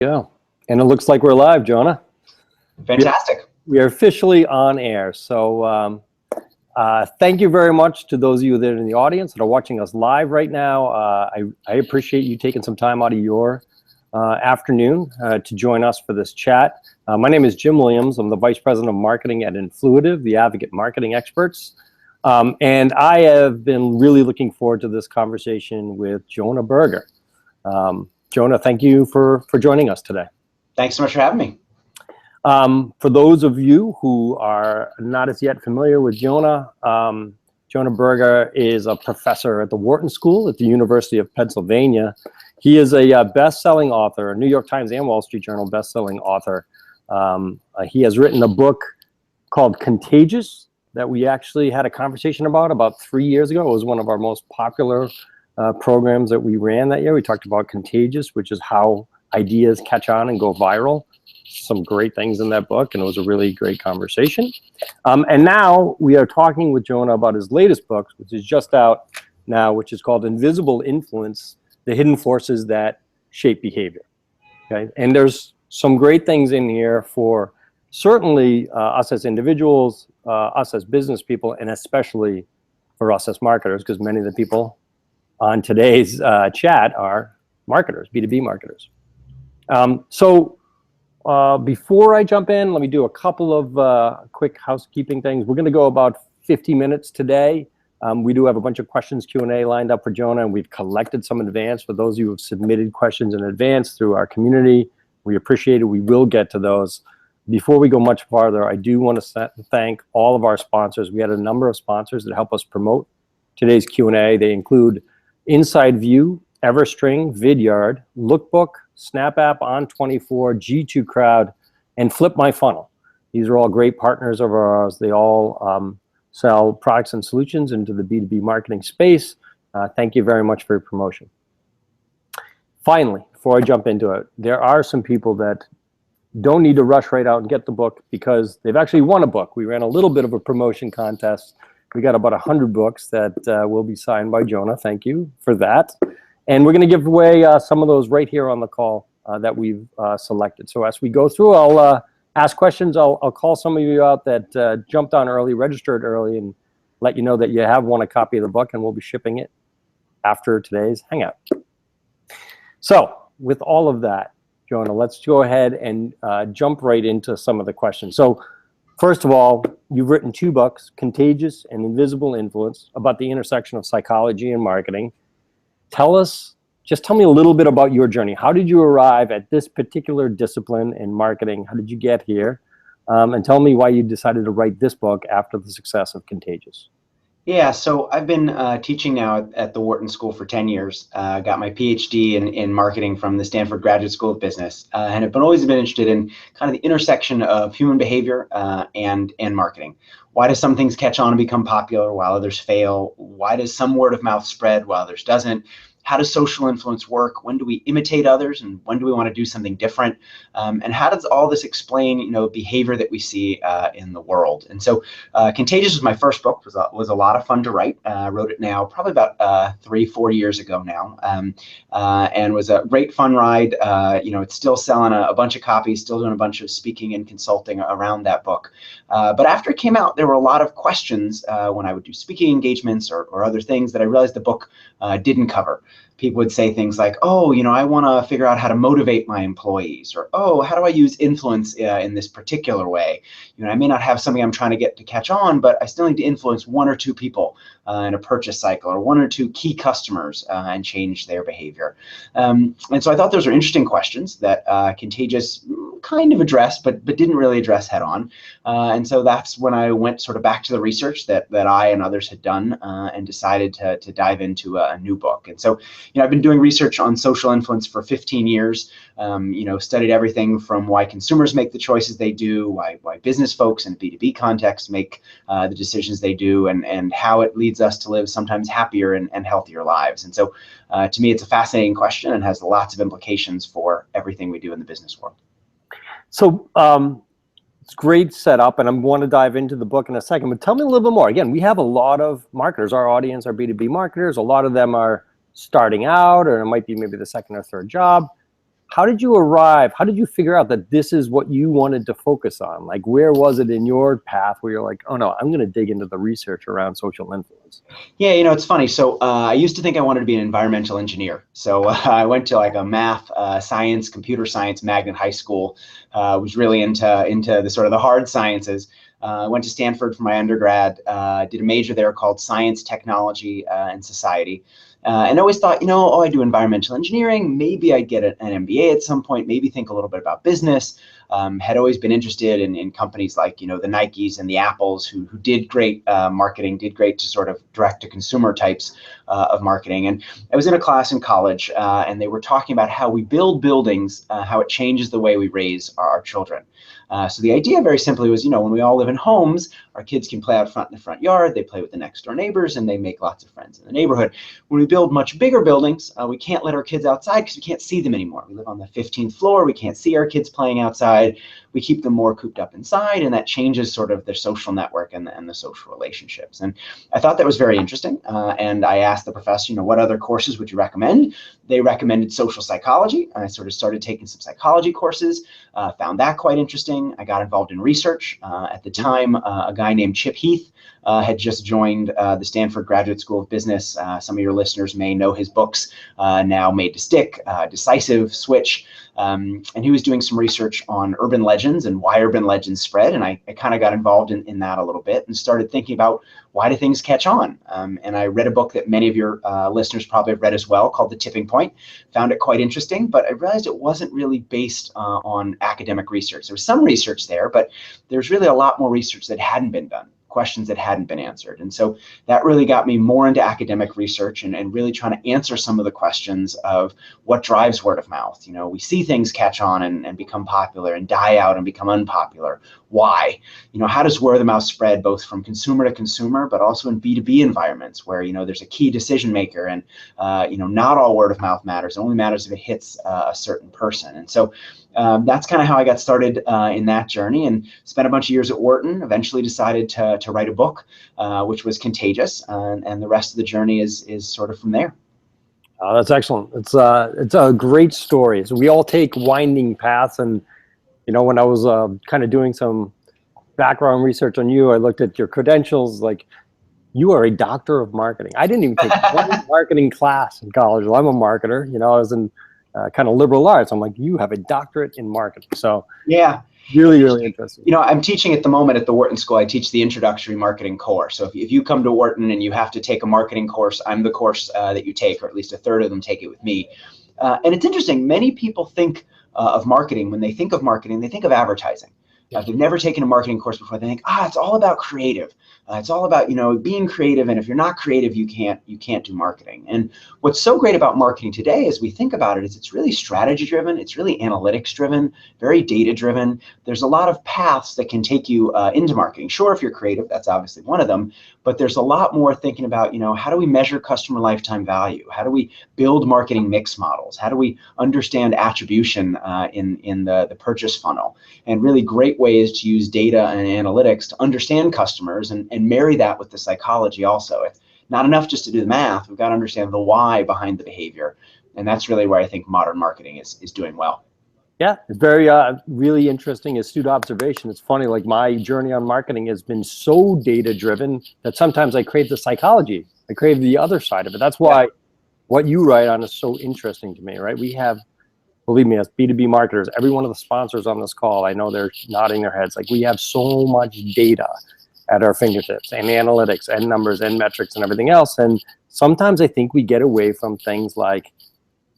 Yeah, and it looks like we're live, Jonah. Fantastic. We are officially on air. So thank you very much to those of you that are in the audience that are watching us live right now. I appreciate you taking some time out of your afternoon to join us for this chat. My name is Jim Williams. I'm the Vice President of Marketing at Influitive, the Advocate Marketing Experts. And I have been really looking forward to this conversation with Jonah Berger. Jonah, thank you for joining us today. Thanks so much for having me. For those of you who are not as yet familiar with Jonah, Jonah Berger is a professor at the Wharton School at the University of Pennsylvania. He is a best-selling author, a New York Times and Wall Street Journal best-selling author. He has written a book called Contagious that we actually had a conversation about 3 years ago. It was one of our most popular programs that we ran that year. We talked about Contagious, which is how ideas catch on and go viral. Some great things in that book, and it was a really great conversation. And now we are talking with Jonah about his latest book, which is just out now, which is called Invisible Influence, The Hidden Forces That Shape Behavior. Okay, and there's some great things in here for certainly us as individuals, us as business people, and especially for us as marketers, because many of the people on today's chat are marketers, B2B marketers. Before I jump in, let me do a couple of quick housekeeping things. We're going to go about 50 minutes today. We do have a bunch of questions, Q&A lined up for Jonah, and we've collected some in advance. For those of you who have submitted questions in advance through our community, we appreciate it. We will get to those. Before we go much farther, I do want to thank all of our sponsors. We had a number of sponsors that help us promote today's Q&A. They include Inside View, Everstring, Vidyard, Lookbook, SnapApp, On24, G2 Crowd, and Flip My Funnel. These are all great partners of ours. They all sell products and solutions into the B2B marketing space. Thank you very much for your promotion. Finally, before I jump into it, there are some people that don't need to rush right out and get the book because they've actually won a book. We ran a little bit of a promotion contest. We got about 100 books that will be signed by Jonah. Thank you for that. And we're going to give away some of those right here on the call that we've selected. So as we go through, I'll ask questions. I'll call some of you out that jumped on early, registered early, and let you know that you have won a copy of the book, and we'll be shipping it after today's Hangout. So with all of that, Jonah, let's go ahead and jump right into some of the questions. So first of all, you've written 2 books, Contagious and Invisible Influence, about the intersection of psychology and marketing. Just tell me a little bit about your journey. How did you arrive at this particular discipline in marketing? How did you get here? And tell me why you decided to write this book after the success of Contagious. Yeah, so I've been teaching now at the Wharton School for 10 years. Got my PhD in marketing from the Stanford Graduate School of Business, and have always been interested in kind of the intersection of human behavior and marketing. Why do some things catch on and become popular while others fail? Why does some word of mouth spread while others doesn't? How does social influence work? When do we imitate others, and when do we want to do something different? And how does all this explain, behavior that we see in the world? And so, Contagious was my first book. Was a lot of fun to write. Wrote it now probably about 3-4 years ago now, and was a great fun ride. It's still selling a bunch of copies, still doing a bunch of speaking and consulting around that book. But after it came out, there were a lot of questions when I would do speaking engagements or other things that I realized the book didn't cover. People would say things like, oh, I want to figure out how to motivate my employees, or, oh, how do I use influence in this particular way? I may not have something I'm trying to get to catch on, but I still need to influence 1 or 2 people in a purchase cycle, or 1 or 2 key customers and change their behavior. And so I thought those were interesting questions that Contagious kind of addressed, but didn't really address head on. And so that's when I went sort of back to the research that I and others had done and decided to dive into a new book. And so, I've been doing research on social influence for 15 years, studied everything from why consumers make the choices they do, why business folks in a B2B context make the decisions they do, and how it leads us to live sometimes happier and healthier lives. And so to me, it's a fascinating question and has lots of implications for everything we do in the business world. So it's great setup, and I want to dive into the book in a second, but tell me a little bit more. Again, we have a lot of marketers. Our audience are B2B marketers. A lot of them are starting out, or it might be maybe the second or third job. how did you arrive? How did you figure out that this is what you wanted to focus on? Like, where was it in your path where you're like, oh no, I'm going to dig into the research around social influence? Yeah, it's funny. So I used to think I wanted to be an environmental engineer. So I went to like a math, science, computer science magnet high school. Was really into the sort of the hard sciences. Went to Stanford for my undergrad. Did a major there called Science, Technology, and Society. And I always thought, oh, I do environmental engineering. Maybe I'd get an MBA at some point, maybe think a little bit about business. Had always been interested in companies like, the Nikes and the Apples who did great marketing, did great to sort of direct to consumer types of marketing. And I was in a class in college and they were talking about how we build buildings, how it changes the way we raise our children. So the idea very simply was, when we all live in homes, our kids can play out front in the front yard, they play with the next door neighbors, and they make lots of friends in the neighborhood. When we build much bigger buildings, we can't let our kids outside because we can't see them anymore. We live on the 15th floor, we can't see our kids playing outside. We keep them more cooped up inside, and that changes sort of their social network and the social relationships. And I thought that was very interesting. And I asked the professor, what other courses would you recommend? They recommended social psychology. I sort of started taking some psychology courses, found that quite interesting. I got involved in research. At the time, a guy named Chip Heath had just joined the Stanford Graduate School of Business. Some of your listeners may know his books, Now Made to Stick, Decisive, Switch. And he was doing some research on urban legends and why urban legends spread. And I kind of got involved in that a little bit and started thinking about why do things catch on? And I read a book that many of your listeners probably have read as well called The Tipping Point. Found it quite interesting, but I realized it wasn't really based on academic research. There was some research there, but there's really a lot more research that hadn't been done, questions that hadn't been answered. And so that really got me more into academic research and really trying to answer some of the questions of what drives word of mouth. We see things catch on and become popular and die out and become unpopular. Why? How does word of mouth spread both from consumer to consumer, but also in B2B environments where, there's a key decision maker and, not all word of mouth matters. It only matters if it hits a certain person. And so that's kind of how I got started in that journey and spent a bunch of years at Wharton, eventually decided to write a book, which was Contagious. And the rest of the journey is sort of from there. Oh, that's excellent. It's a great story. So we all take winding paths. And, when I was kind of doing some background research on you, I looked at your credentials, like you are a doctor of marketing. I didn't even take one marketing class in college. Well, I'm a marketer, I was in kind of liberal arts. I'm like, you have a doctorate in marketing. So yeah, really, really interesting. I'm teaching at the moment at the Wharton School. I teach the introductory marketing course. So if you come to Wharton and you have to take a marketing course, I'm the course that you take, or at least a third of them take it with me. And it's interesting. Many people think of marketing. When they think of marketing, they think of advertising. If they've never taken a marketing course before, they think, it's all about creative. It's all about, being creative. And if you're not creative, you can't do marketing. And what's so great about marketing today, as we think about it, is it's really strategy driven. It's really analytics driven, very data driven. There's a lot of paths that can take you into marketing. Sure, if you're creative, that's obviously one of them. But there's a lot more thinking about, how do we measure customer lifetime value? How do we build marketing mix models? How do we understand attribution in the purchase funnel? And really great ways to use data and analytics to understand customers and marry that with the psychology also. It's not enough just to do the math. We've got to understand the why behind the behavior. And that's really where I think modern marketing is doing well. Yeah, it's very really interesting, astute observation. It's funny, like my journey on marketing has been so data driven that sometimes I crave the psychology. I crave the other side of it. That's why what you write on is so interesting to me, right? We have, believe me, as B2B marketers, every one of the sponsors on this call, I know they're nodding their heads. Like we have so much data at our fingertips and analytics and numbers and metrics and everything else. And sometimes I think we get away from things like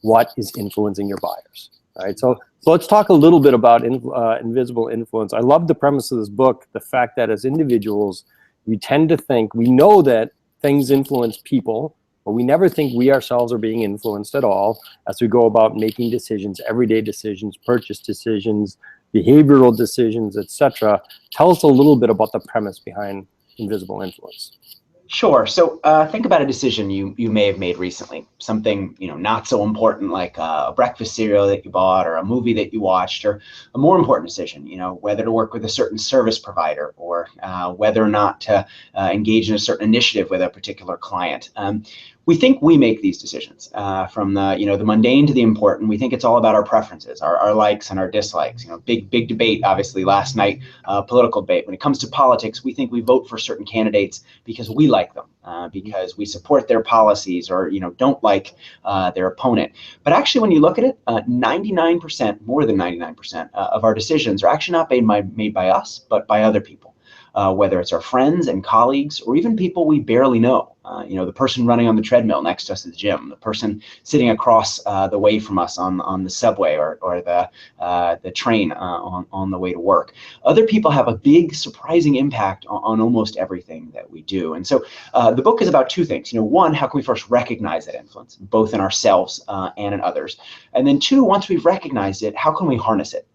what is influencing your buyers, right? So let's talk a little bit about invisible influence. I love the premise of this book, the fact that as individuals, we tend to think, we know that things influence people, but we never think we ourselves are being influenced at all as we go about making decisions, everyday decisions, purchase decisions, behavioral decisions, etc. Tell us a little bit about the premise behind invisible influence. Sure. So think about a decision you may have made recently, something not so important like a breakfast cereal that you bought or a movie that you watched, or a more important decision, whether to work with a certain service provider or whether or not to engage in a certain initiative with a particular client. we think we make these decisions, from the mundane to the important. We think it's all about our preferences, our likes and our dislikes. Big debate, obviously, last night, political debate. When it comes to politics, we think we vote for certain candidates because we like them, because we support their policies, or don't like their opponent. But actually, when you look at it, 99%, more than 99% of our decisions are actually not made by us, but by other people. Whether it's our friends and colleagues, or even people we barely know. The person running on the treadmill next to us at the gym, the person sitting across the way from us on the subway, or the train on the way to work. Other people have a big, surprising impact on almost everything that we do. And so the book is about two things. One, how can we first recognize that influence, both in ourselves and in others? And then two, once we've recognized it, how can we harness it?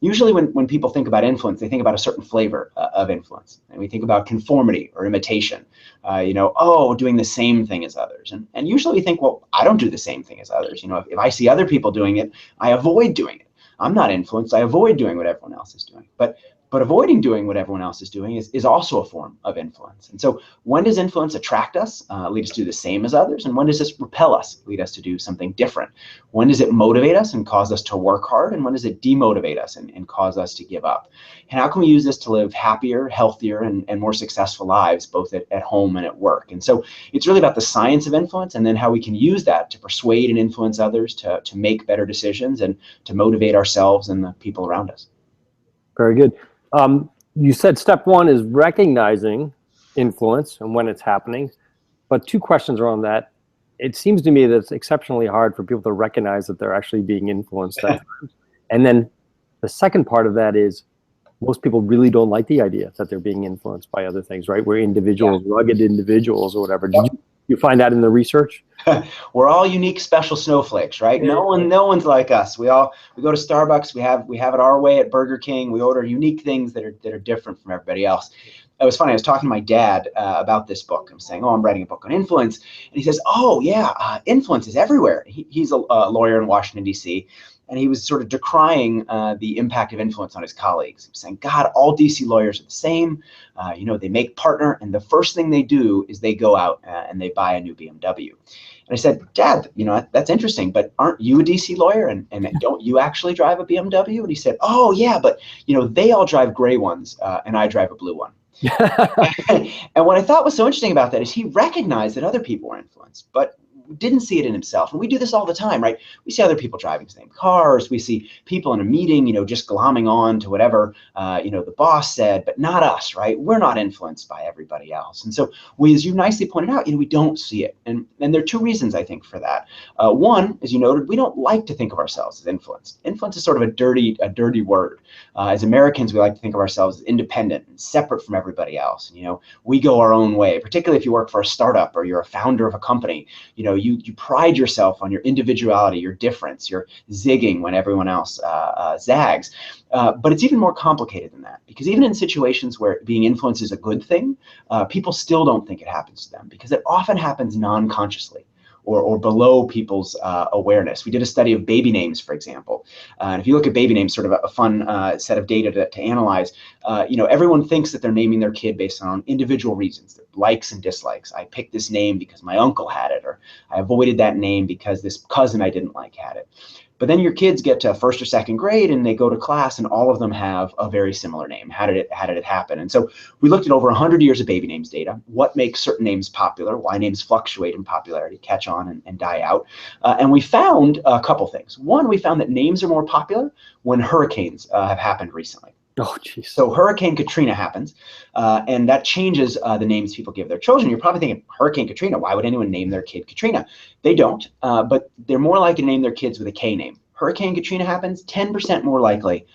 Usually when people think about influence, they think about a certain flavor of influence. And we think about conformity or imitation, doing the same thing as others. And usually we think, well, I don't do the same thing as others. If I see other people doing it, I avoid doing it. I'm not influenced. I avoid doing what everyone else is doing. But avoiding doing what everyone else is doing is also a form of influence. And so when does influence attract us, lead us to do the same as others? And when does this repel us, lead us to do something different? When does it motivate us and cause us to work hard? And when does it demotivate us and cause us to give up? And how can we use this to live happier, healthier, and more successful lives, both at home and at work? And so it's really about the science of influence, and then how we can use that to persuade and influence others to make better decisions and to motivate ourselves and the people around us. Very good. You said step one is recognizing influence and when it's happening, but two questions around that. It seems to me that it's exceptionally hard for people to recognize that they're actually being influenced at times. And then the second part of that is most people really don't like the idea that they're being influenced by other things, right? We're individuals, rugged individuals or whatever. Did you find that in the research? We're all unique, special snowflakes, right? No one's like us. We go to Starbucks. We have it our way at Burger King. We order unique things that are different from everybody else. It was funny. I was talking to my dad about this book. I'm saying, I'm writing a book on influence, and he says, "Oh yeah, influence is everywhere." He's a lawyer in Washington D.C. And he was sort of decrying the impact of influence on his colleagues. He was saying, God, all DC lawyers are the same. They make partner, and the first thing they do is they go out and they buy a new BMW. And I said, Dad, that's interesting, but aren't you a DC lawyer? And don't you actually drive a BMW? And he said, oh, yeah, but they all drive gray ones, and I drive a blue one. And what I thought was so interesting about that is he recognized that other people were influenced, but didn't see it in himself. And we do this all the time, right? We see other people driving the same cars. We see people in a meeting, just glomming on to whatever, the boss said, but not us, right? We're not influenced by everybody else. And so we, as you nicely pointed out, we don't see it. And there are two reasons, I think, for that. One, as you noted, we don't like to think of ourselves as influenced. Influence is sort of a dirty word. As Americans, we like to think of ourselves as independent and separate from everybody else. We go our own way, particularly if you work for a startup or you're a founder of a company. You pride yourself on your individuality, your difference, your zigging when everyone else zags. But it's even more complicated than that, because even in situations where being influenced is a good thing, people still don't think it happens to them, because it often happens non-consciously. Or below people's awareness. We did a study of baby names, for example. And if you look at baby names, sort of a fun set of data to analyze, everyone thinks that they're naming their kid based on individual reasons, their likes and dislikes. I picked this name because my uncle had it, or I avoided that name because this cousin I didn't like had it. But then your kids get to first or second grade and they go to class and all of them have a very similar name. How did it happen? And so we looked at over 100 years of baby names data, what makes certain names popular, why names fluctuate in popularity, catch on and die out. And we found a couple things. One, we found that names are more popular when hurricanes have happened recently. Oh, geez. So Hurricane Katrina happens, and that changes the names people give their children. You're probably thinking, Hurricane Katrina, why would anyone name their kid Katrina? They don't, but they're more likely to name their kids with a K name. Hurricane Katrina happens, 10% more likely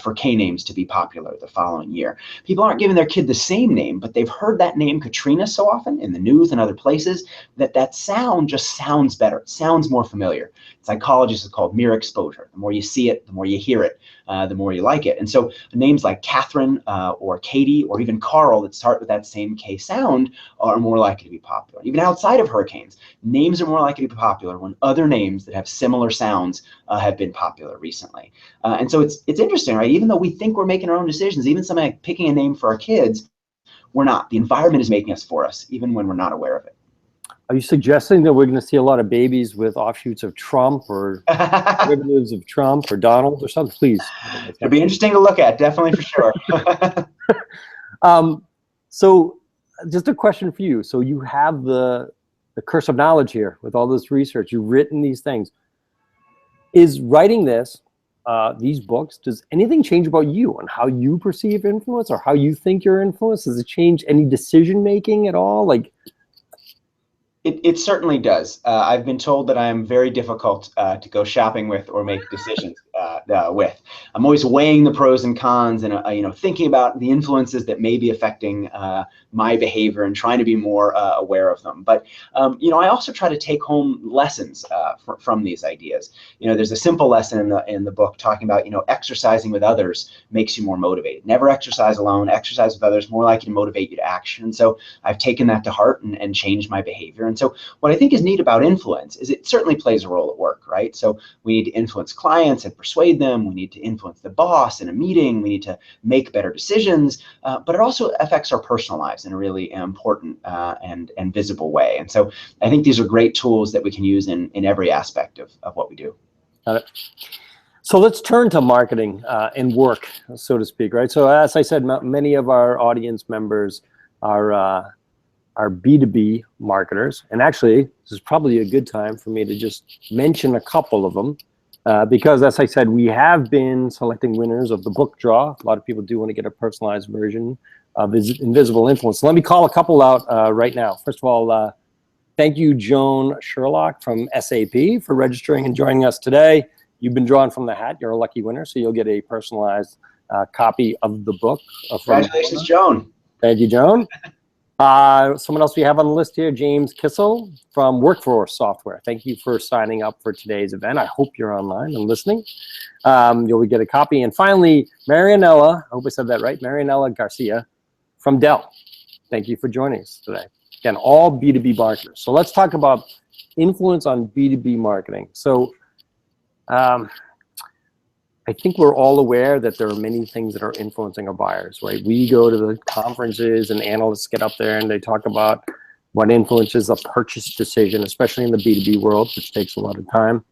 for K names to be popular the following year. People aren't giving their kid the same name, but they've heard that name Katrina so often in the news and other places that sound just sounds better. It sounds more familiar. Psychologists have called mere exposure. The more you see it, the more you hear it, the more you like it. And so names like Catherine or Katie or even Carl that start with that same K sound are more likely to be popular. Even outside of hurricanes, names are more likely to be popular when other names that have similar sounds have been popular recently. And so it's interesting, right? Even though we think we're making our own decisions, even something like picking a name for our kids, we're not. The environment is making us for us, even when we're not aware of it. Are you suggesting that we're going to see a lot of babies with offshoots of Trump or derivatives of Trump or Donald or something? Please. It'll be interesting to look at, definitely, for sure. So just a question for you. So you have the curse of knowledge here with all this research. You've written these things. Is writing this, these books, does anything change about you and how you perceive influence or how you think you're influenced? Does it change any decision making at all? Like, It certainly does. I've been told that I'm very difficult to go shopping with or make decisions with. I'm always weighing the pros and cons and thinking about the influences that may be affecting my behavior and trying to be more aware of them. But I also try to take home lessons from these ideas. There's a simple lesson in the book talking about exercising with others makes you more motivated. Never exercise alone. Exercise with others, more likely to motivate you to action. And so I've taken that to heart and changed my behavior. And so what I think is neat about influence is it certainly plays a role at work, right? So we need to influence clients and persuade them. We need to influence the boss in a meeting. We need to make better decisions, but it also affects our personal lives in a really important and visible way. And so I think these are great tools that we can use in every aspect of what we do. Got it. So let's turn to marketing and work, so to speak, right? So as I said, many of our audience members are B2B marketers. And actually, this is probably a good time for me to just mention a couple of them because, as I said, we have been selecting winners of the book draw. A lot of people do want to get a personalized version of Invisible Influence. So let me call a couple out right now. First of all, thank you, Joan Sherlock from SAP, for registering and joining us today. You've been drawn from the hat. You're a lucky winner, so you'll get a personalized copy of the book. Congratulations, Joan. Thank you, Joan. Someone else we have on the list here, James Kissel from Workforce Software. Thank you for signing up for today's event. I hope you're online and listening. You'll get a copy. And finally, Marianella, I hope I said that right, Marianella Garcia from Dell. Thank you for joining us today. Again, all B2B marketers. So let's talk about influence on B2B marketing. So I think we're all aware that there are many things that are influencing our buyers, right? We go to the conferences and analysts get up there and they talk about what influences a purchase decision, especially in the B2B world, which takes a lot of time.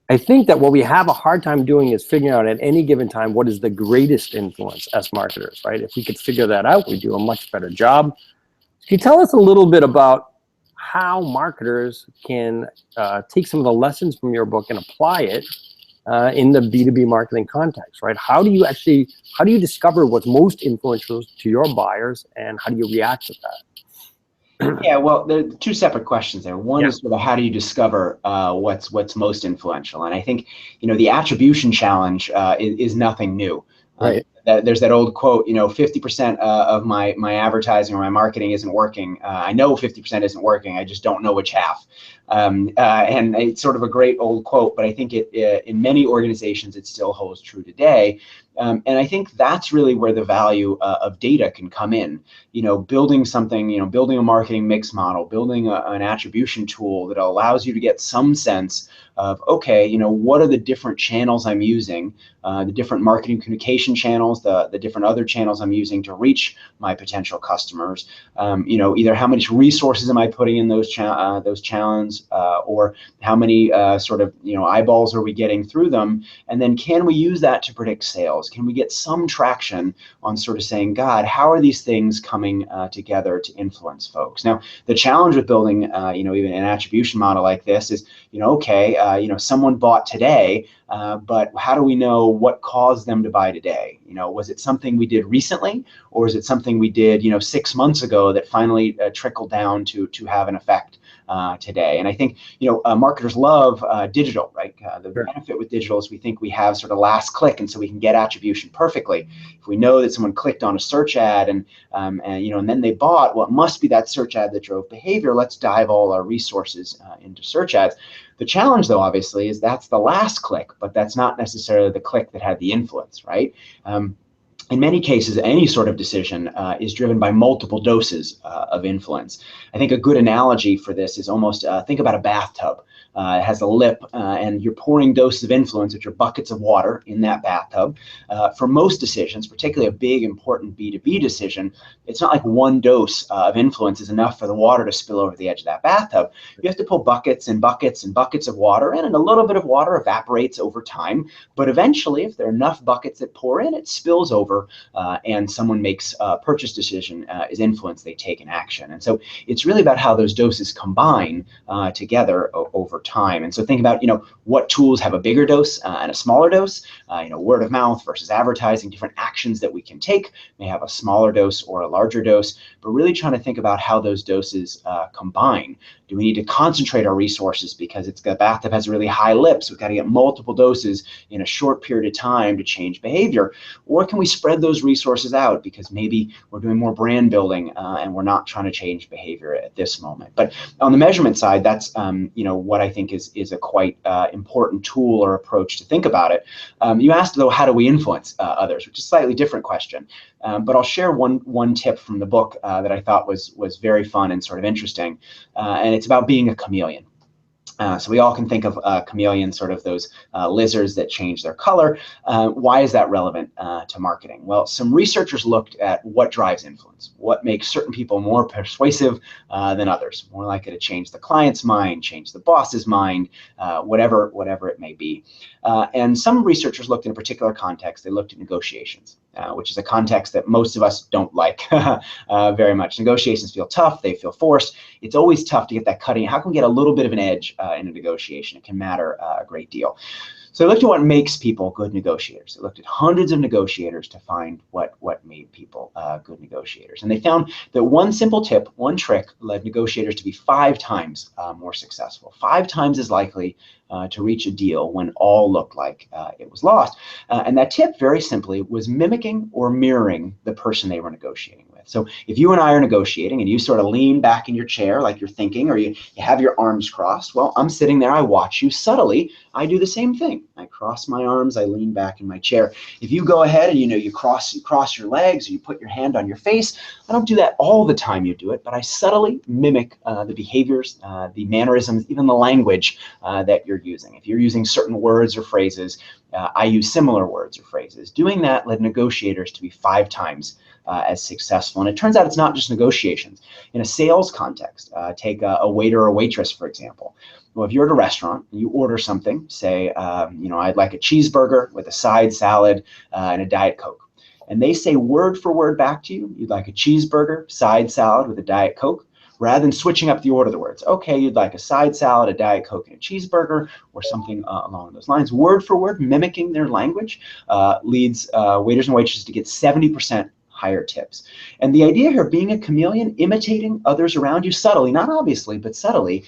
I think that what we have a hard time doing is figuring out at any given time what is the greatest influence as marketers, right? If we could figure that out, we do a much better job. Can you tell us a little bit about how marketers can take some of the lessons from your book and apply it in the B2B marketing context, right? How do you discover what's most influential to your buyers and how do you react to that? Yeah, well, there are two separate questions there. One is sort of how do you discover what's most influential? And I think, the attribution challenge is nothing new. Right. There's that old quote, 50% of my advertising or my marketing isn't working. I know 50% isn't working. I just don't know which half. And it's sort of a great old quote, but I think in many organizations, it still holds true today. And I think that's really where the value of data can come in. Building something, building a marketing mix model, building an attribution tool that allows you to get some sense of, okay, what are the different channels I'm using, the different marketing communication channels, the different other channels I'm using to reach my potential customers. Either how much resources am I putting in those channels, or how many eyeballs are we getting through them, and then can we use that to predict sales? Can we get some traction on sort of saying, God, how are these things coming together to influence folks? Now, the challenge with building, even an attribution model like this is, someone bought today, but how do we know what caused them to buy today? Was it something we did recently, or is it something we did, 6 months ago that finally trickled down to have an effect today? And I think, marketers love digital, right? The benefit with digital is we think we have sort of last click, and so we can get attribution perfectly. If we know that someone clicked on a search ad and then they bought, well, it must be that search ad that drove behavior. Let's dive all our resources into search ads. The challenge, though, obviously, is that's the last click, but that's not necessarily the click that had the influence, right? in many cases, any sort of decision is driven by multiple doses of influence. I think a good analogy for this is almost think about a bathtub. It has a lip, and you're pouring doses of influence, which are buckets of water, in that bathtub. For most decisions, particularly a big, important B2B decision, it's not like one dose of influence is enough for the water to spill over the edge of that bathtub. You have to pull buckets and buckets and buckets of water in, and a little bit of water evaporates over time. But eventually, if there are enough buckets that pour in, it spills over, and someone makes a purchase decision, is influence, they take an action. And so it's really about how those doses combine together over time. And so think about, what tools have a bigger dose and a smaller dose. Word of mouth versus advertising, different actions that we can take may have a smaller dose or a larger dose, but really trying to think about how those doses combine. Do we need to concentrate our resources because the bathtub has really high lips? We've got to get multiple doses in a short period of time to change behavior. Or can we spread those resources out because maybe we're doing more brand building and we're not trying to change behavior at this moment? But on the measurement side, that's what I think is a quite important tool or approach to think about it. You asked, though, how do we influence others, which is a slightly different question. But I'll share one tip from the book that I thought was very fun and sort of interesting, and it's about being a chameleon. So we all can think of chameleons, sort of those lizards that change their color. Why is that relevant to marketing? Well, some researchers looked at what drives influence, what makes certain people more persuasive than others, more likely to change the client's mind, change the boss's mind, whatever it may be. And some researchers looked in a particular context. They looked at negotiations, which is a context that most of us don't like very much. Negotiations feel tough. They feel forced. It's always tough to get that cutting. How can we get a little bit of an edge in a negotiation? It can matter a great deal. So they looked at what makes people good negotiators. They looked at hundreds of negotiators to find what made people good negotiators. And they found that one simple tip, one trick, led negotiators to be 5 times more successful, 5 times as likely to reach a deal when all looked like it was lost. And that tip, very simply, was mimicking or mirroring the person they were negotiating with. So if you and I are negotiating and you sort of lean back in your chair like you're thinking, or you have your arms crossed, well, I'm sitting there, I watch you. Subtly, I do the same thing. I cross my arms, I lean back in my chair. If you go ahead and you cross your legs, or you put your hand on your face, I don't do that all the time you do it, but I subtly mimic the behaviors, the mannerisms, even the language that you're using. If you're using certain words or phrases, I use similar words or phrases. Doing that led negotiators to be 5 times as successful. And it turns out it's not just negotiations. In a sales context, take a waiter or waitress, for example. Well, if you're at a restaurant and you order something, say, I'd like a cheeseburger with a side salad and a Diet Coke. And they say word for word back to you, you'd like a cheeseburger, side salad with a Diet Coke. Rather than switching up the order of the words, okay, you'd like a side salad, a Diet Coke, and a cheeseburger, or something along those lines. Word for word, mimicking their language leads waiters and waitresses to get 70% higher tips. And the idea here, being a chameleon, imitating others around you subtly, not obviously, but subtly,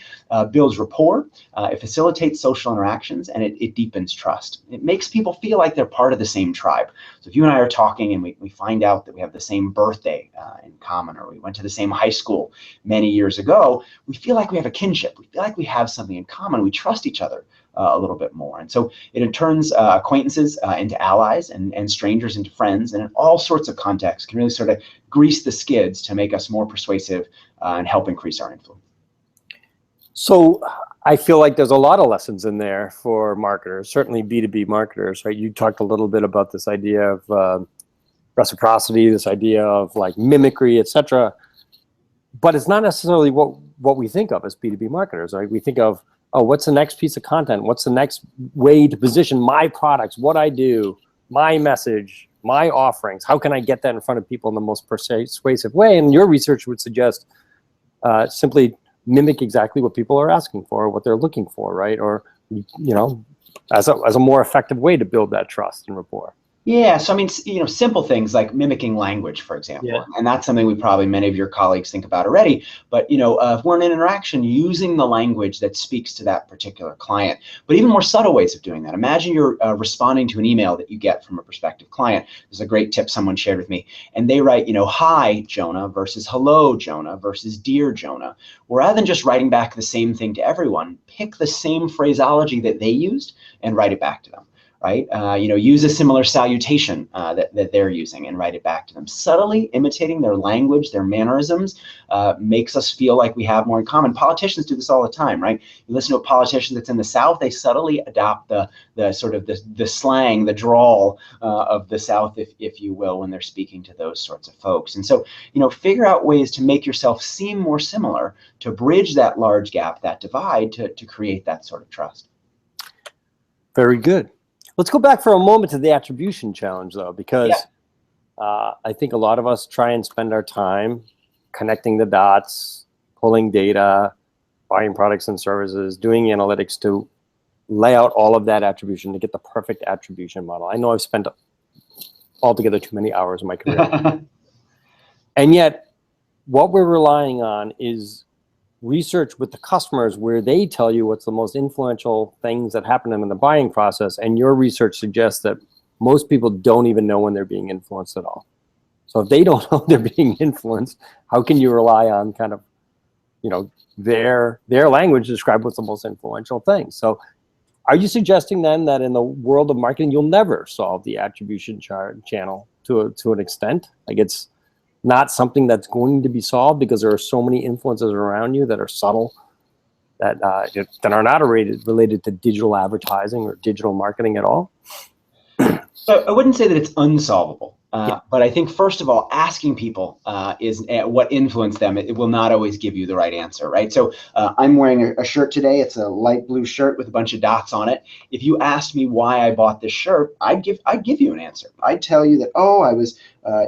builds rapport, it facilitates social interactions, and it deepens trust. It makes people feel like they're part of the same tribe. So if you and I are talking and we find out that we have the same birthday in common, or we went to the same high school many years ago, we feel like we have a kinship. We feel like we have something in common. We trust each other a little bit more. And so it turns acquaintances into allies, and strangers into friends, and in all sorts of contexts can really sort of grease the skids to make us more persuasive and help increase our influence. So I feel like there's a lot of lessons in there for marketers, certainly B2B marketers, right? You talked a little bit about this idea of reciprocity, this idea of like mimicry, etc. But it's not necessarily what we think of as B2B marketers, right? We think of, oh, what's the next piece of content? What's the next way to position my products, what I do, my message, my offerings? How can I get that in front of people in the most persuasive way? And your research would suggest simply mimic exactly what people are asking for, what they're looking for, right? Or, as a more effective way to build that trust and rapport. Yeah, so I mean, simple things like mimicking language, for example, Yeah. And that's something many of your colleagues think about already. But if we're in an interaction, using the language that speaks to that particular client. But even more subtle ways of doing that. Imagine you're responding to an email that you get from a prospective client. There's a great tip someone shared with me, and they write, hi, Jonah, versus hello, Jonah, versus dear Jonah. Well, rather than just writing back the same thing to everyone, pick the same phraseology that they used and write it back to them. right? Use a similar salutation that they're using and write it back to them. Subtly imitating their language, their mannerisms, makes us feel like we have more in common. Politicians do this all the time, right? You listen to a politician that's in the South, they subtly adopt the sort of the slang, the drawl of the South, if you will, when they're speaking to those sorts of folks. And so, figure out ways to make yourself seem more similar, to bridge that large gap, that divide, to create that sort of trust. Very good. Let's go back for a moment to the attribution challenge, though, because I think a lot of us try and spend our time connecting the dots, pulling data, buying products and services, doing analytics to lay out all of that attribution to get the perfect attribution model. I know I've spent altogether too many hours in my career. And yet, what we're relying on is research with the customers where they tell you what's the most influential things that happen in the buying process, and your research suggests that most people don't even know when they're being influenced at all. So if they don't know they're being influenced, how can you rely on kind of, their language to describe what's the most influential thing? So are you suggesting then that in the world of marketing, you'll never solve the attribution channel to an extent? Like, it's not something that's going to be solved because there are so many influences around you that are subtle, that are not related to digital advertising or digital marketing at all? So I wouldn't say that it's unsolvable. But I think, first of all, asking people is what influenced them. It will not always give you the right answer, right? So I'm wearing a shirt today. It's a light blue shirt with a bunch of dots on it. If you asked me why I bought this shirt, I'd give you an answer. I'd tell you that, I was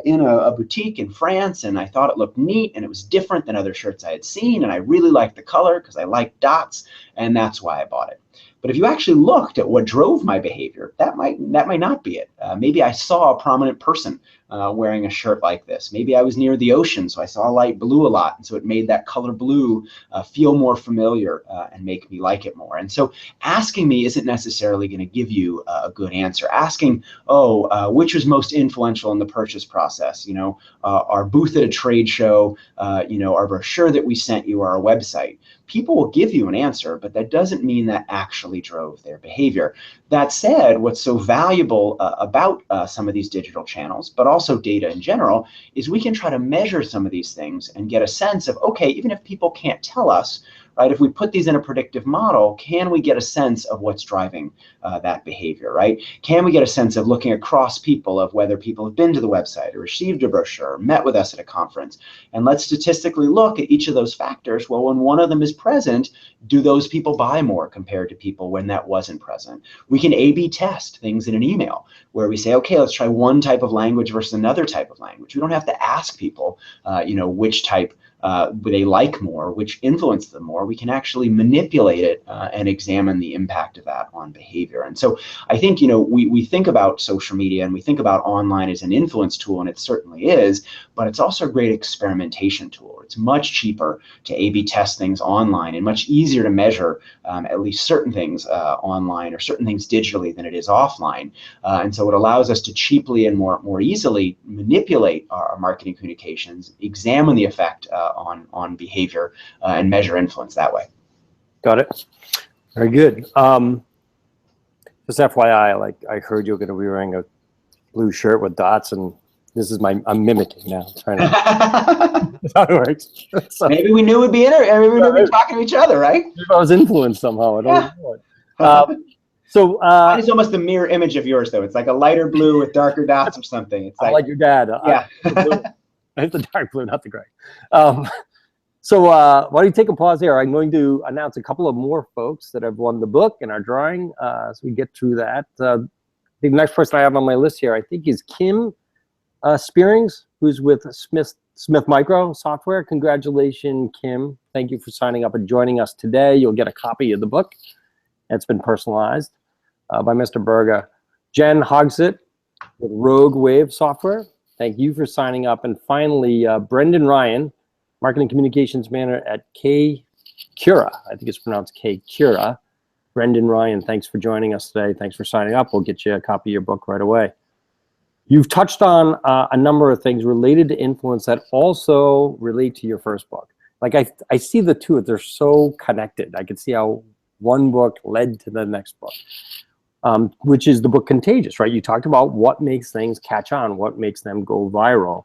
in a boutique in France, and I thought it looked neat, and it was different than other shirts I had seen, and I really liked the color because I like dots, and that's why I bought it. But if you actually looked at what drove my behavior, that might not be it. Maybe I saw a prominent person wearing a shirt like this. Maybe I was near the ocean, so I saw light blue a lot, and so it made that color blue feel more familiar and make me like it more. And so asking me isn't necessarily going to give you a good answer. Asking, which was most influential in the purchase process? Our booth at a trade show, our brochure that we sent you, or our website. People will give you an answer, but that doesn't mean that actually drove their behavior. That said, what's so valuable about some of these digital channels, but also data in general, is we can try to measure some of these things and get a sense of, okay, even if people can't tell us, right, if we put these in a predictive model, can we get a sense of what's driving that behavior, right? Can we get a sense of looking across people of whether people have been to the website or received a brochure or met with us at a conference? And let's statistically look at each of those factors. Well, when one of them is present, do those people buy more compared to people when that wasn't present? We can A/B test things in an email where we say, okay, let's try one type of language versus another type of language. We don't have to ask people, which type they like more, which influence them more. We can actually manipulate it and examine the impact of that on behavior. And so I think, we think about social media and we think about online as an influence tool, and it certainly is, but it's also a great experimentation tool. It's much cheaper to A/B test things online and much easier to measure at least certain things online or certain things digitally than it is offline. And so it allows us to cheaply and more easily manipulate our marketing communications, examine the effect on behavior, and measure influence that way. Got it. Very good. Just FYI, I heard you're going to be wearing a blue shirt with dots, and this is I'm mimicking now. Trying to that's how it works. So, maybe we knew we'd be in it, and maybe we knew we'd be talking to each other, right? If I was influenced somehow, I don't know. So mine is almost the mirror image of yours, though. It's like a lighter blue with darker dots or something. It's like your dad. Yeah. I have the dark blue, not the gray. So why don't you take a pause here? I'm going to announce a couple of more folks that have won the book and are drawing, so we get through that. The next person I have on my list here, I think, is Kim Spearings, who's with Smith Micro Software. Congratulations, Kim. Thank you for signing up and joining us today. You'll get a copy of the book. It's been personalized by Mr. Berger. Jen Hogsett with Rogue Wave Software. Thank you for signing up. And finally, Brendan Ryan, Marketing Communications Manager at K-Cura. I think it's pronounced K-Cura. Brendan Ryan, thanks for joining us today. Thanks for signing up. We'll get you a copy of your book right away. You've touched on a number of things related to influence that also relate to your first book. Like I see the two, they're so connected. I can see how one book led to the next book. which is the book Contagious, right? You talked about what makes things catch on, what makes them go viral.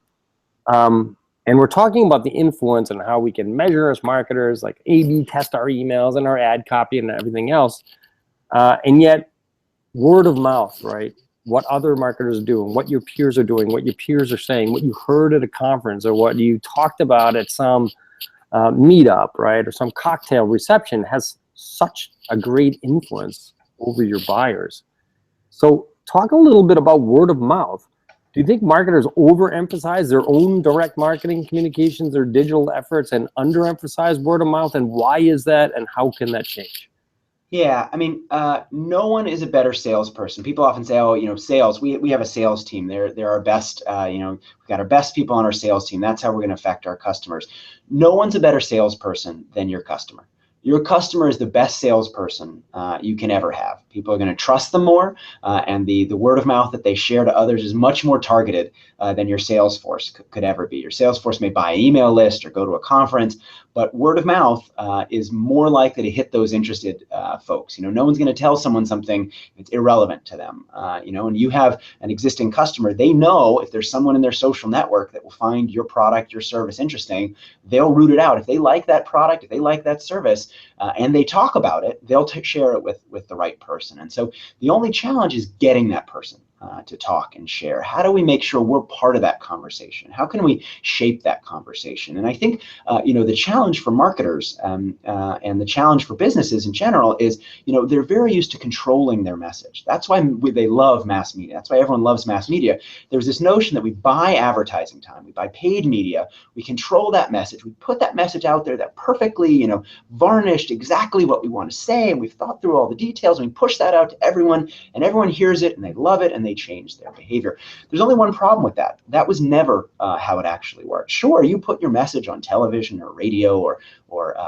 And we're talking about the influence and how we can measure as marketers, like A/B test our emails and our ad copy and everything else. And yet, word of mouth, right? What other marketers are doing, what your peers are doing, what your peers are saying, what you heard at a conference, or what you talked about at some meetup, right? Or some cocktail reception has such a great influence over your buyers. So talk a little bit about word of mouth. Do you think marketers overemphasize their own direct marketing communications or digital efforts and underemphasize word of mouth? And why is that? And how can that change? Yeah, I mean, no one is a better salesperson. People often say, "Oh, sales. We have a sales team. They're our best. We've got our best people on our sales team. That's how we're going to affect our customers." No one's a better salesperson than your customer. Your customer is the best salesperson you can ever have. People are going to trust them more, and the word of mouth that they share to others is much more targeted than your sales force could ever be. Your sales force may buy an email list or go to a conference, but word of mouth is more likely to hit those interested folks. No one's going to tell someone something that's irrelevant to them. And you have an existing customer. They know if there's someone in their social network that will find your product, your service interesting, they'll root it out. If they like that product, if they like that service, and they talk about it, they'll share it with the right person. And so the only challenge is getting that person to talk and share. How do we make sure we're part of that conversation? How can we shape that conversation? And I think the challenge for marketers and the challenge for businesses in general is they're very used to controlling their message. That's why they love mass media. That's why everyone loves mass media. There's this notion that we buy advertising time, we buy paid media, we control that message, we put that message out there that perfectly varnished exactly what we want to say, and we've thought through all the details, and we push that out to everyone, and everyone hears it and they love it and they change their behavior. There's only one problem with that. That was never how it actually worked. Sure, you put your message on television or radio or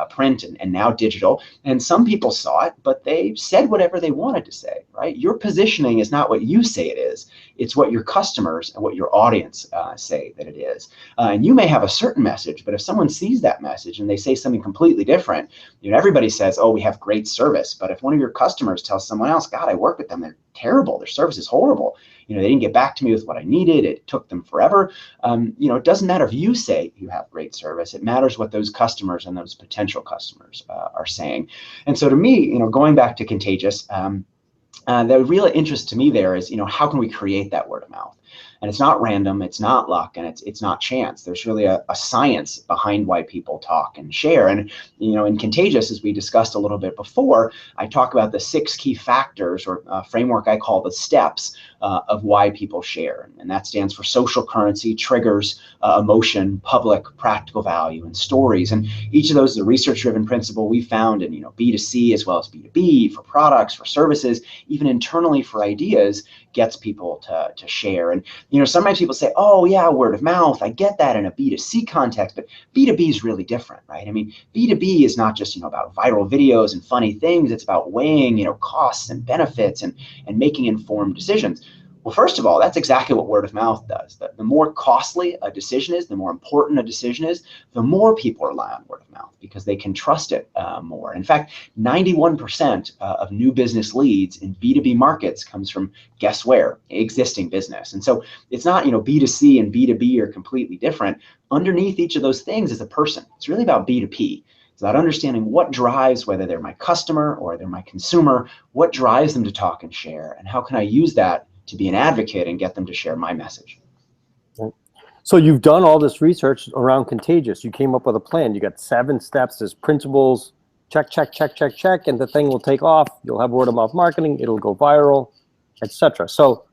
print and now digital, and some people saw it, but they said whatever they wanted to say, right? Your positioning is not what you say it is. It's what your customers and what your audience say that it is. And you may have a certain message, but if someone sees that message and they say something completely different, everybody says, "Oh, we have great service." But if one of your customers tells someone else, "God, I work with them, they're terrible, their service is horrible. They didn't get back to me with what I needed. It took them forever." It doesn't matter if you say you have great service. It matters what those customers and those potential customers are saying. And so to me, going back to Contagious, the real interest to me there is, how can we create that word of mouth? And it's not random, it's not luck, and it's not chance. There's really a science behind why people talk and share. And in Contagious, as we discussed a little bit before, I talk about the 6 key factors, or a framework I call the steps of why people share. And that stands for social currency, triggers, emotion, public, practical value, and stories. And each of those is a research-driven principle we found in B2C as well as B2B, for products, for services, even internally for ideas, gets people to share. And sometimes people say, "Oh yeah, word of mouth, I get that in a B2C context," but B2B is really different, right? I mean, B2B is not just about viral videos and funny things. It's about weighing costs and benefits and making informed decisions. Well, first of all, that's exactly what word of mouth does. The more costly a decision is, the more important a decision is, the more people rely on word of mouth because they can trust it more. In fact, 91% of new business leads in B2B markets comes from, guess where? Existing business. And so it's not, B2C and B2B are completely different. Underneath each of those things is a person. It's really about B2P. It's about understanding what drives, whether they're my customer or they're my consumer, what drives them to talk and share, and how can I use that to be an advocate and get them to share my message. So you've done all this research around Contagious. You came up with a plan. You got 7 steps. There's principles. Check, check, check, check, check, and the thing will take off. You'll have word of mouth marketing. It'll go viral, etc. So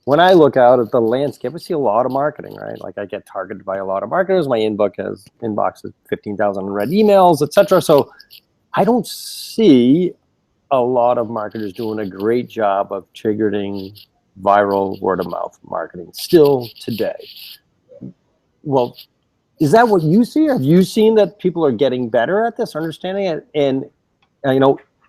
when I look out at the landscape, I see a lot of marketing, right? Like I get targeted by a lot of marketers. My inbox has 15,000 unread emails, etc. So I don't see a lot of marketers doing a great job of triggering viral word of mouth marketing still today. Well, is that what you see? Have you seen that people are getting better at this, understanding it? And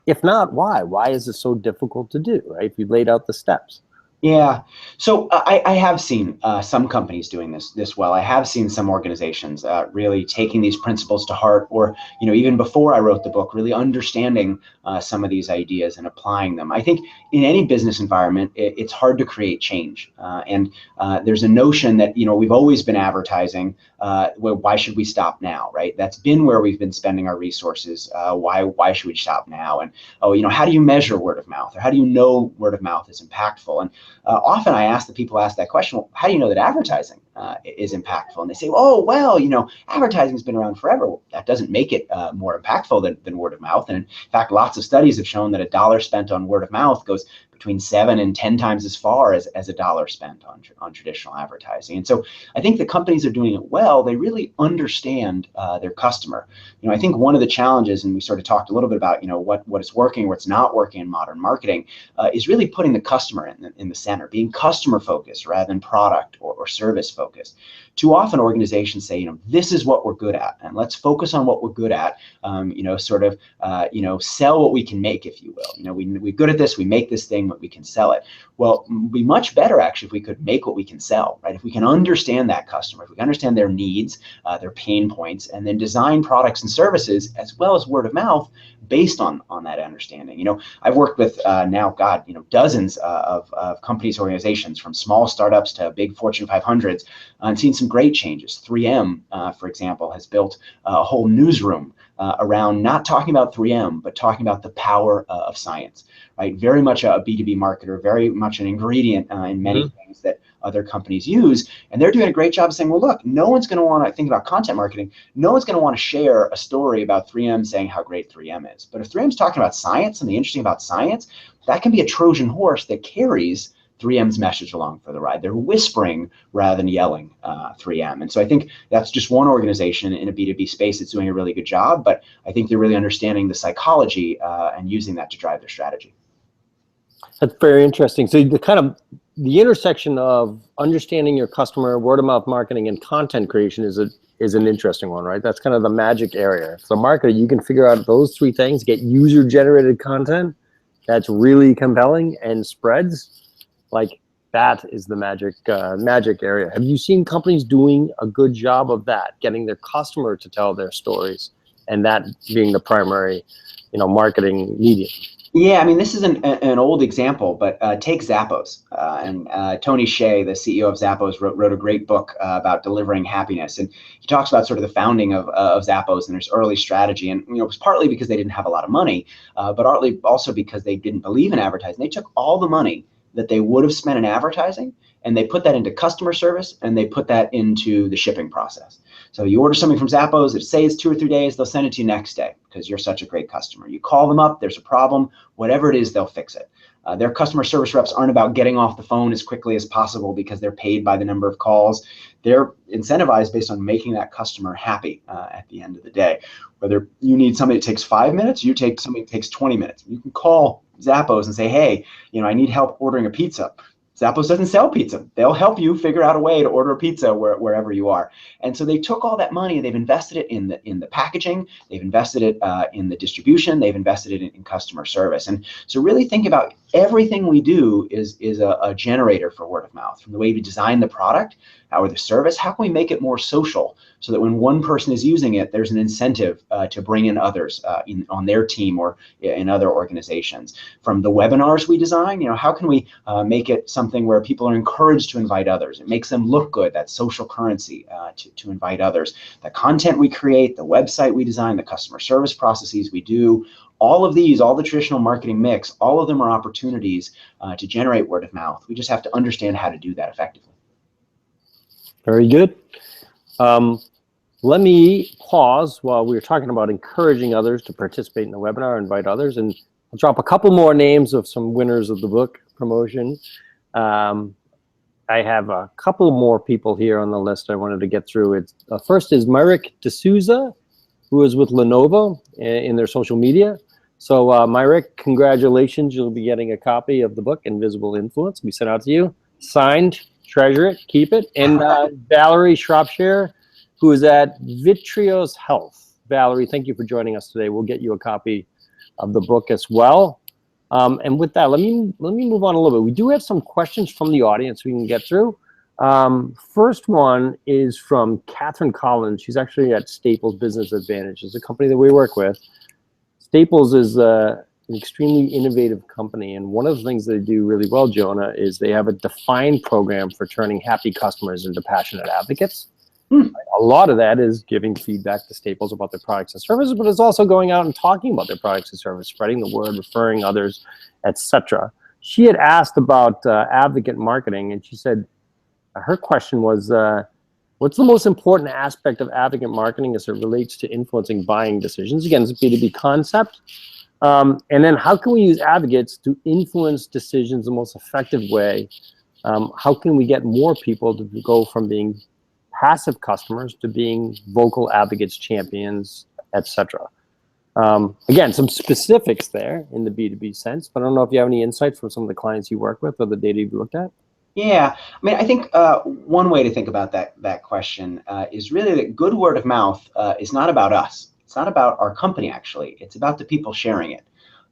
if not, why? Why is it so difficult to do, right? If you laid out the steps. Yeah, so I have seen some companies doing this well. I have seen some organizations really taking these principles to heart, or even before I wrote the book, really understanding some of these ideas and applying them. I think in any business environment, it's hard to create change, and there's a notion that we've always been advertising. Well, why should we stop now, right? That's been where we've been spending our resources. Why should we stop now? And how do you measure word of mouth, or how do you know word of mouth is impactful? And often I ask the people ask that question, well, how do you know that advertising is impactful? And they say, oh, well, advertising's been around forever. Well, that doesn't make it more impactful than word of mouth. And in fact, lots of studies have shown that $1 spent on word of mouth goes between 7 and 10 times as far as $1 spent on traditional advertising. And so I think the companies are doing it well. They really understand their customer. I think one of the challenges, and we sort of talked a little bit about, what is working, what's not working in modern marketing, is really putting the customer in the center, being customer focused rather than product or service focused. Too often organizations say, this is what we're good at, and let's focus on what we're good at. Sell what we can make, if you will. We're good at this, we make this thing, but we can sell it. Well, it'd be much better actually if we could make what we can sell, right? If we can understand that customer, if we can understand their needs, their pain points, and then design products and services as well as word of mouth based on that understanding. I've worked with now, dozens of companies, organizations, from small startups to big Fortune 500s, and seen some great changes. 3M, for example, has built a whole newsroom around not talking about 3M, but talking about the power of science, right? Very much a B2B marketer, very much an ingredient in many things that other companies use. And they're doing a great job of saying, well, look, no one's going to want to think about content marketing. No one's going to want to share a story about 3M saying how great 3M is. But if 3M's talking about science, something interesting about science, that can be a Trojan horse that carries 3M's message along for the ride. They're whispering rather than yelling 3M. And so I think that's just one organization in a B2B space that's doing a really good job, but I think they're really understanding the psychology and using that to drive their strategy. That's very interesting. So the intersection of understanding your customer, word of mouth marketing, and content creation is an interesting one, right? That's kind of the magic area. If the marketer, you can figure out those three things, get user-generated content that's really compelling and spreads, like that is the magic area. Have you seen companies doing a good job of that, getting their customer to tell their stories, and that being the primary, marketing medium? Yeah, I mean, this is an old example, but take Zappos. And Tony Hsieh, the CEO of Zappos, wrote a great book about delivering happiness. And he talks about sort of the founding of Zappos and their early strategy. And it was partly because they didn't have a lot of money, but partly also because they didn't believe in advertising. They took all the money that they would have spent in advertising, and they put that into customer service, and they put that into the shipping process. So you order something from Zappos, it says 2 or 3 days, they'll send it to you next day because you're such a great customer. You call them up, there's a problem, whatever it is, they'll fix it. Their customer service reps aren't about getting off the phone as quickly as possible because they're paid by the number of calls. They're incentivized based on making that customer happy at the end of the day. Whether you need something that takes 5 minutes, you take something that takes 20 minutes. You can call Zappos and say, hey, I need help ordering a pizza. Zappos doesn't sell pizza. They'll help you figure out a way to order a pizza wherever you are. And so they took all that money, they've invested it in the packaging, they've invested it in the distribution, they've invested it in customer service. And so really think about everything we do is a generator for word of mouth. From the way we design the product, or the service, how can we make it more social so that when one person is using it, there's an incentive to bring in others on their team or in other organizations. From the webinars we design, how can we make it something where people are encouraged to invite others? It makes them look good, that social currency to invite others. The content we create, the website we design, the customer service processes we do, all of these, all the traditional marketing mix, all of them are opportunities to generate word of mouth. We just have to understand how to do that effectively. Very good. Let me pause while we're talking about encouraging others to participate in the webinar, invite others, and I'll drop a couple more names of some winners of the book promotion. I have a couple more people here on the list I wanted to get through. First is Myrick D'Souza, who is with Lenovo in their social media. So Myrick, congratulations. You'll be getting a copy of the book, Invisible Influence. We sent out to you. Signed, treasure it, keep it. And Valerie Shropshire, who is at Vitreos Health. Valerie, thank you for joining us today. We'll get you a copy of the book as well. And with that, let me move on a little bit. We do have some questions from the audience we can get through. First one is from Catherine Collins. She's actually at Staples Business Advantage. It's a company that we work with. Staples is an extremely innovative company, and one of the things they do really well, Jonah, is they have a defined program for turning happy customers into passionate advocates. A lot of that is giving feedback to Staples about their products and services, but it's also going out and talking about their products and services, spreading the word, referring others, etc. She had asked about advocate marketing, and she said her question was, what's the most important aspect of advocate marketing as it relates to influencing buying decisions? Again, it's a B2B concept. And then how can we use advocates to influence decisions the most effective way? How can we get more people to go from being passive customers to being vocal advocates, champions, etc.? Again, some specifics there in the B2B sense, but I don't know if you have any insights from some of the clients you work with or the data you've looked at. Yeah, I mean, I think one way to think about that question is really that good word of mouth is not about us. It's not about our company, actually. It's about the people sharing it,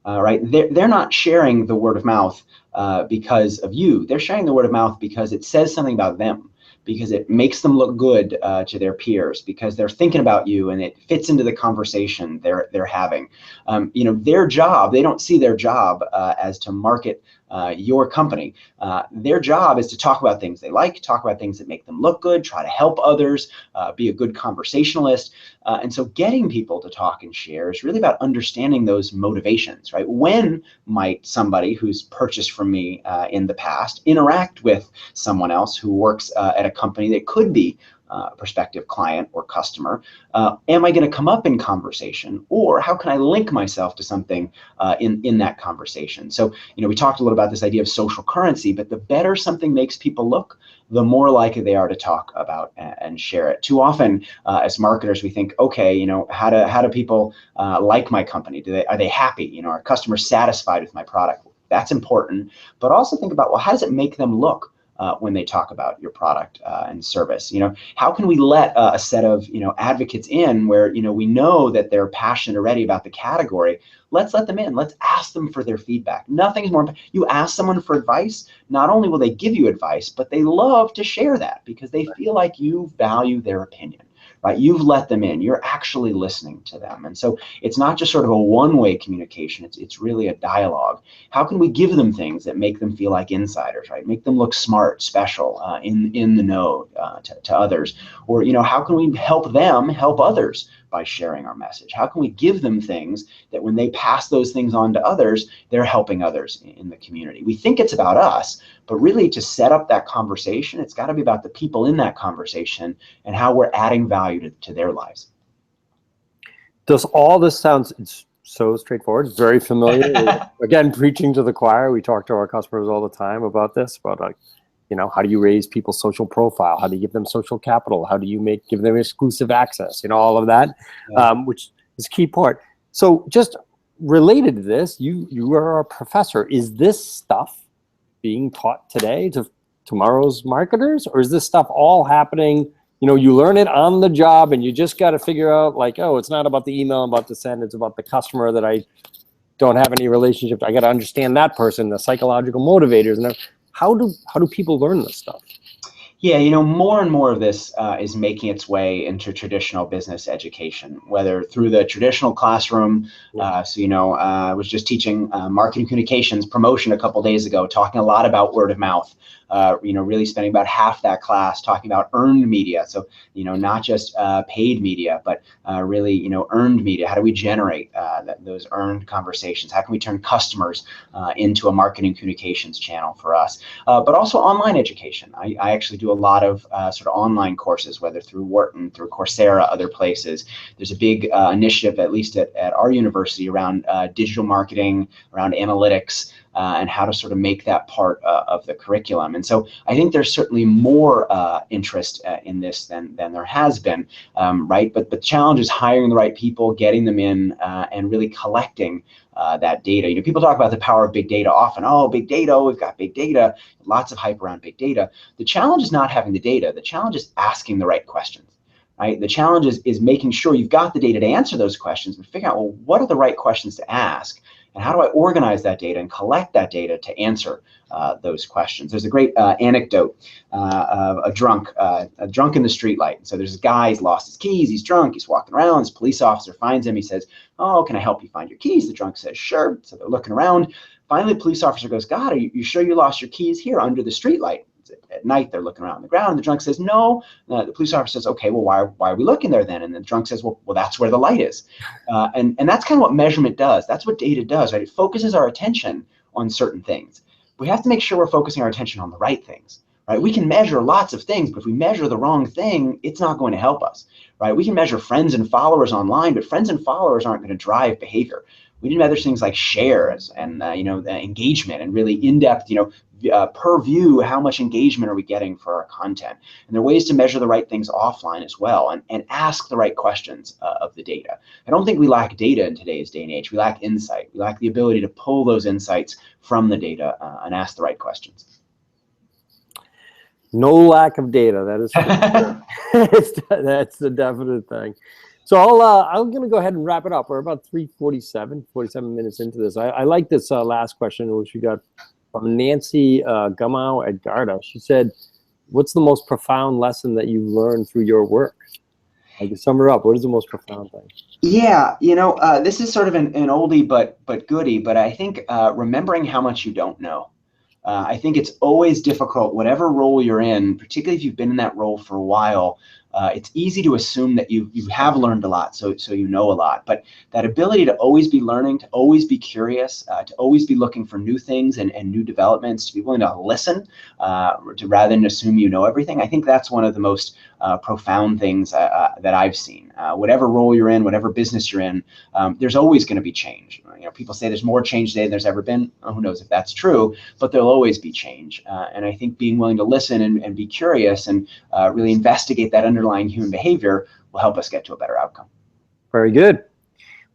right? They're not sharing the word of mouth because of you. They're sharing the word of mouth because it says something about them, because it makes them look good to their peers, because they're thinking about you and it fits into the conversation they're having. You know, their job, they don't see their job as to market your company. Their job is to talk about things they like, talk about things that make them look good, try to help others, be a good conversationalist. And so getting people to talk and share is really about understanding those motivations, right? When might somebody who's purchased from me in the past interact with someone else who works at a company that could be a prospective client or customer? Am I going to come up in conversation, or how can I link myself to something in that conversation? So, you know, we talked a little about this idea of social currency, but the better something makes people look, the more likely they are to talk about and share it. Too often, as marketers, we think, okay, you know, how do people like my company? Are they happy? You know, are customers satisfied with my product? That's important, but also think about, well, how does it make them look when they talk about your product and service? You know, how can we let a set of, you know, advocates in where, you know, we know that they're passionate already about the category? Let's let them in. Let's ask them for their feedback. Nothing's more, you ask someone for advice, not only will they give you advice, but they love to share that because they feel like you value their opinion. Right? You've let them in. You're actually listening to them. And so it's not just sort of a one-way communication. It's really a dialogue. How can we give them things that make them feel like insiders, right? Make them look smart, special, in the know to others? Or, you know, how can we help them help others by sharing our message? How can we give them things that when they pass those things on to others, they're helping others in the community? We think it's about us, but really to set up that conversation, it's got to be about the people in that conversation and how we're adding value to their lives. Does all this sound so straightforward? Very familiar. Again, preaching to the choir. We talk to our customers all the time about this, about you know, how do you raise people's social profile? How do you give them social capital? How do you give them exclusive access? You know, all of that, which is a key part. So just related to this, you are a professor. Is this stuff being taught today to tomorrow's marketers, or is this stuff all happening? You know, you learn it on the job and you just got to figure out like, oh, it's not about the email I'm about to send. It's about the customer that I don't have any relationship. I got to understand that person, the psychological motivators. And how do people learn this stuff? Yeah, you know, more and more of this is making its way into traditional business education, whether through the traditional classroom. So, you know, I was just teaching marketing communications promotion a couple days ago, talking a lot about word of mouth. You know, really spending about half that class talking about earned media. So, you know, not just paid media, but really, you know, earned media. How do we generate those earned conversations? How can we turn customers into a marketing communications channel for us? But also online education. I actually do a lot of sort of online courses, whether through Wharton, through Coursera, other places. There's a big initiative, at least at our university, around digital marketing, around analytics, and how to sort of make that part of the curriculum. And so I think there's certainly more interest in this than there has been, right? But the challenge is hiring the right people, getting them in, and really collecting that data. You know, people talk about the power of big data often. Oh, big data, we've got big data, lots of hype around big data. The challenge is not having the data. The challenge is asking the right questions. Right? The challenge is making sure you've got the data to answer those questions, but figure out, well, what are the right questions to ask? And how do I organize that data and collect that data to answer those questions? There's a great anecdote of a drunk in the streetlight. So there's a guy, he's lost his keys, he's drunk, he's walking around, this police officer finds him, he says, "Oh, can I help you find your keys?" The drunk says, "Sure." So they're looking around. Finally, the police officer goes, "God, are you sure you lost your keys here under the streetlight?" At night, they're looking around on the ground, and the drunk says, "No." The police officer says, "Okay, well, why are we looking there then?" And the drunk says, well, that's where the light is. And that's kind of what measurement does. That's what data does, right? It focuses our attention on certain things. We have to make sure we're focusing our attention on the right things, right? We can measure lots of things, but if we measure the wrong thing, it's not going to help us, right? We can measure friends and followers online, but friends and followers aren't going to drive behavior. We need to measure things like shares and engagement and really in-depth, per view, how much engagement are we getting for our content? And there are ways to measure the right things offline as well, and ask the right questions of the data. I don't think we lack data in today's day and age. We lack insight. We lack the ability to pull those insights from the data and ask the right questions. No lack of data, that is for sure. That's the definite thing. So I'm going to go ahead and wrap it up. We're about 47 minutes into this. I like this last question, which we got from Nancy Gumau at Garda. She said, "What's the most profound lesson that you've learned through your work?" I can sum her up. What is the most profound thing? Yeah, this is sort of an oldie but goodie, but I think remembering how much you don't know. I think it's always difficult, whatever role you're in, particularly if you've been in that role for a while. It's easy to assume that you have learned a lot, so you know a lot. But that ability to always be learning, to always be curious, to always be looking for new things and new developments, to be willing to listen rather than assume you know everything. I think that's one of the most profound things that I've seen. Whatever role you're in, whatever business you're in, there's always going to be change. People say there's more change today than there's ever been. Who knows if that's true, but there'll always be change. And I think being willing to listen and be curious and really investigate that underlying human behavior will help us get to a better outcome. Very good.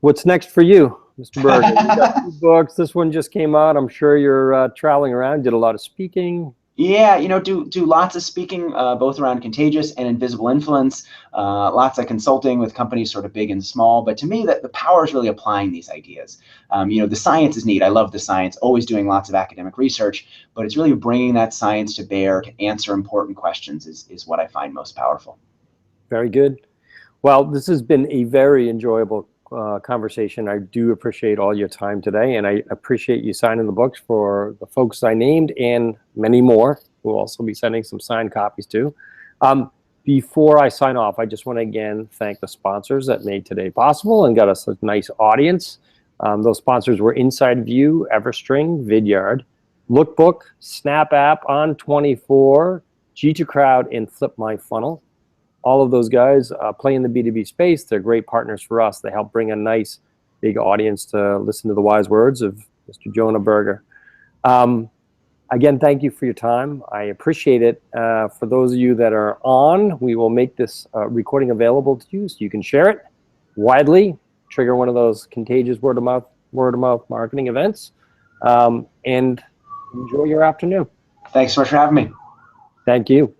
What's next for you, Mr. Berger? You got 2 books. This one just came out. I'm sure you're traveling around, did a lot of speaking. Yeah, do lots of speaking, both around contagious and invisible influence, lots of consulting with companies sort of big and small. But to me, the power is really applying these ideas. The science is neat. I love the science, always doing lots of academic research, but it's really bringing that science to bear to answer important questions is what I find most powerful. Very good. Well, this has been a very enjoyable conversation. I do appreciate all your time today, and I appreciate you signing the books for the folks I named and many more. We'll also be sending some signed copies too. Before I sign off, I just want to again thank the sponsors that made today possible and got us a nice audience. Those sponsors were Inside View, Everstring, Vidyard, Lookbook, Snap App, On24, G2 Crowd, and Flip My Funnel. All of those guys play in the B2B space. They're great partners for us. They help bring a nice big audience to listen to the wise words of Mr. Jonah Berger. Again, thank you for your time. I appreciate it. For those of you that are on, we will make this recording available to you so you can share it widely, trigger one of those contagious word of mouth marketing events, and enjoy your afternoon. Thanks so much for having me. Thank you.